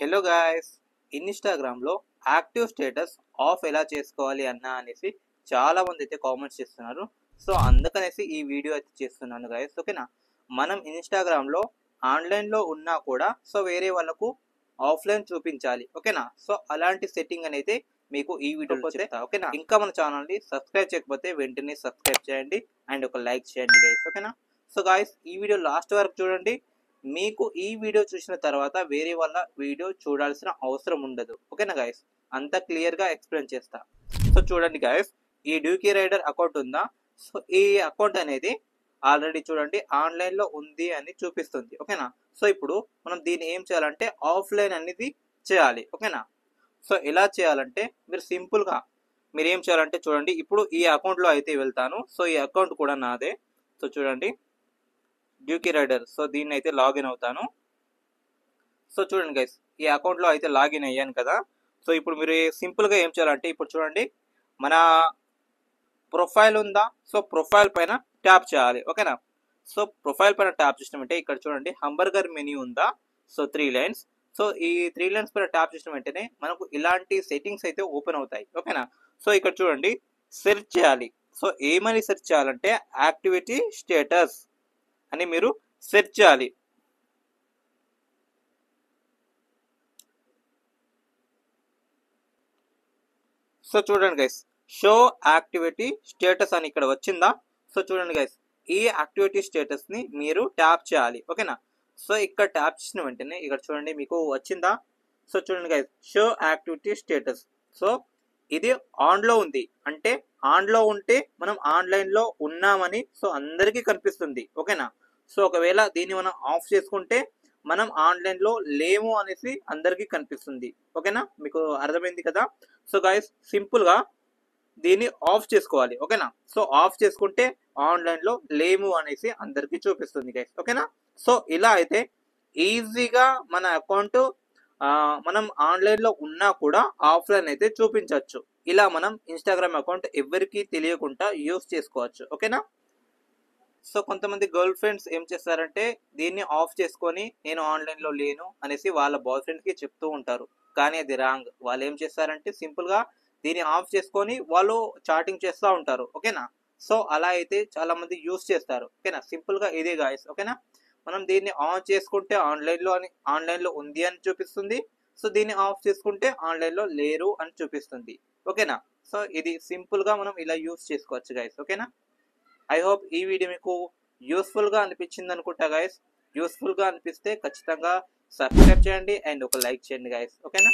Hello guys, ఇన్స్టాగ్రామ్లో active status of ఎలా చేసుకోవాలి అనేసి చాలా మంది అయితే కామెంట్స్ చేస్తున్నారు. సో అందుకనేసి ఈ వీడియో అయితే చేస్తున్నాను గాయస్. ఓకేనా, మనం ఇన్స్టాగ్రామ్లో ఆన్లైన్లో ఉన్నా కూడా సో వేరే వాళ్ళకు ఆఫ్లైన్ చూపించాలి. ఓకేనా, సో అలాంటి సెట్టింగ్ అనేది మీకు ఈ వీడియోలో చెప్తా. ఓకేనా, ఇంకా మన ఛానల్ని సబ్స్క్రైబ్ చేయకపోతే వెంటనే సబ్స్క్రైబ్ చేయండి అండ్ ఒక లైక్ చేయండి గైస్. ఓకేనా, సో గాయస్ ఈ వీడియో లాస్ట్ వరకు చూడండి. మీకు ఈ వీడియో చూసిన తర్వాత వేరే వాళ్ళ వీడియో చూడాల్సిన అవసరం ఉండదు. ఓకేనా గైస్, అంత క్లియర్గా ఎక్స్ప్లెయిన్ చేస్తా. సో చూడండి గైస్, ఈ డ్యూకీ రైడర్ అకౌంట్ ఉందా? సో ఈ అకౌంట్ అనేది ఆల్రెడీ చూడండి ఆన్లైన్లో ఉంది అని చూపిస్తుంది. ఓకేనా, సో ఇప్పుడు మనం దీన్ని ఏం చేయాలంటే ఆఫ్లైన్ అనేది చేయాలి. ఓకేనా, సో ఎలా చేయాలంటే మీరు సింపుల్గా మీరు ఏం చేయాలంటే చూడండి, ఇప్పుడు ఈ అకౌంట్లో అయితే వెళ్తాను. సో ఈ అకౌంట్ కూడా నాదే. సో చూడండి డ్యూకీ రైడర్, సో దీన్ని అయితే లాగిన్ అవుతాను. సో చూడండి గైస్, ఈ అకౌంట్లో అయితే లాగిన్ అయ్యాను కదా. సో ఇప్పుడు మీరు సింపుల్గా ఏం చేయాలంటే ఇప్పుడు చూడండి మన ప్రొఫైల్ ఉందా? సో ప్రొఫైల్ పైన ట్యాప్ చేయాలి. ఓకేనా, సో ప్రొఫైల్ పైన ట్యాప్ చేసినామంటే ఇక్కడ చూడండి హంబర్గర్ మెన్యూ ఉందా? So 3 lines. సో ఈ 3 లైన్స్ పైన ట్యాప్ చేసిన వెంటనే మనకు ఇలాంటి సెట్టింగ్స్ అయితే ఓపెన్ అవుతాయి. ఓకేనా, సో ఇక్కడ చూడండి సెర్చ్ చేయాలి. సో ఏమని సెర్చ్ చేయాలంటే యాక్టివిటీ స్టేటస్ అని మీరు సెర్చ్ చేయాలి. సో చూడండి గైస్, షో యాక్టివిటీ స్టేటస్ అని ఇక్కడ వచ్చిందా? సో చూడండి గైస్, ఈ యాక్టివిటీ స్టేటస్ ని మీరు ట్యాప్ చేయాలి. ఓకేనా, సో ఇక్కడ ట్యాప్ చేసిన వెంటనే ఇక్కడ చూడండి మీకు వచ్చిందా? సో చూడండి guys, show activity status. So ఇది ఆన్లో ఉంది అంటే ఆన్లో ఉంటే మనం ఆన్లైన్లో ఉన్నామని సో అందరికీ కనిపిస్తుంది. ఓకేనా, సో ఒకవేళ దీన్ని మనం ఆఫ్ చేసుకుంటే మనం ఆన్లైన్లో లేము అనేసి అందరికీ కనిపిస్తుంది. ఓకేనా, మీకు అర్థమైంది కదా. సో గైస్ సింపుల్గా దీన్ని ఆఫ్ చేసుకోవాలి. ఓకేనా, సో ఆఫ్ చేసుకుంటే ఆన్లైన్లో లేము అనేసి అందరికీ చూపిస్తుంది గైస్. ఓకేనా, సో ఇలా అయితే ఈజీగా మన అకౌంట్ మనం ఆన్లైన్లో ఉన్నా కూడా ఆఫ్లైన్ అయితే చూపించవచ్చు. ఇలా మనం ఇన్స్టాగ్రామ్ అకౌంట్ ఎవరికీ తెలియకుండా యూస్ చేసుకోవచ్చు. ఓకేనా, సో కొంతమంది గర్ల్ ఫ్రెండ్స్ ఏం చేస్తారంటే దీన్ని ఆఫ్ చేసుకొని నేను ఆన్లైన్లో లేను అనేసి వాళ్ళ బాయ్ ఫ్రెండ్కి చెప్తూ ఉంటారు. కానీ అది రాంగ్. వాళ్ళు ఏం చేస్తారంటే సింపుల్గా దీన్ని ఆఫ్ చేసుకొని వాళ్ళు చాటింగ్ చేస్తూ ఉంటారు. ఓకేనా, సో అలా అయితే చాలా మంది యూస్ చేస్తారు. ఓకేనా, సింపుల్గా ఇదే గాయస్. ఓకేనా, మనం దీన్ని ఆన్ చేసుకుంటే ఆన్లైన్లో ఉంది అని చూపిస్తుంది. సో దీన్ని ఆఫ్ చేసుకుంటే ఆన్లైన్లో లేరు అని చూపిస్తుంది. ఓకేనా, సో ఇది సింపుల్గా మనం ఇలా యూస్ చేసుకోవచ్చు గైస్. ఓకేనా, ఐ హోప్ ఈ వీడియో మీకు యూస్ఫుల్గా అనిపించింది అనుకుంటా గైస్. యూస్ఫుల్గా అనిపిస్తే ఖచ్చితంగా సబ్స్క్రైబ్ చేయండి అండ్ ఒక లైక్ చేయండి గైస్. ఓకేనా.